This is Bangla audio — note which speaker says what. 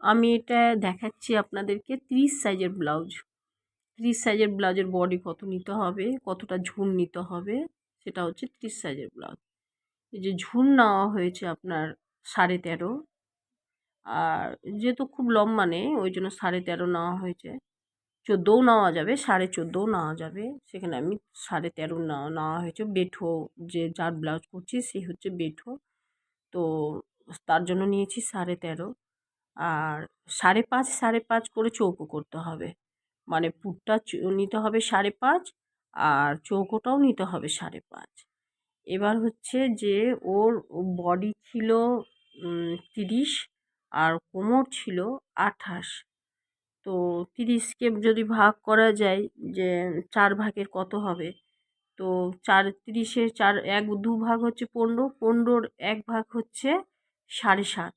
Speaker 1: আমি এটা দেখাচ্ছি আপনাদেরকে 30 সাইজের ব্লাউজ। 30 সাইজের ব্লাউজের বডি কত নিতে হবে, কতটা ঝুল নিতে হবে, সেটা হচ্ছে 30 সাইজের ব্লাউজ। এই যে ঝুল নেওয়া হয়েছে আপনার 13.5, আর যেহেতু খুব লম্বা নেই ওই জন্য 13.5 নেওয়া হয়েছে। 14ও নেওয়া যাবে, 14.5ও নেওয়া যাবে, সেখানে আমি 13.5 নেওয়া হয়েছে। বেঠো, যে যার ব্লাউজ করছি সে হচ্ছে বেঠো, তো তার জন্য নিয়েছি 13.5। আর 5.5 5.5 করে চৌকো করতে হবে, মানে পুটটা নিতে হবে 5.5 আর চৌকোটাও নিতে হবে 5.5। এবার হচ্ছে যে ওর বডি ছিল 30 আর কোমর ছিল 28। তো 30কে যদি ভাগ করা যায় যে 4 ভাগের কত হবে, তো 30-এর 4 1 2 ভাগ হচ্ছে 15, 15-র 1 ভাগ হচ্ছে 7.5।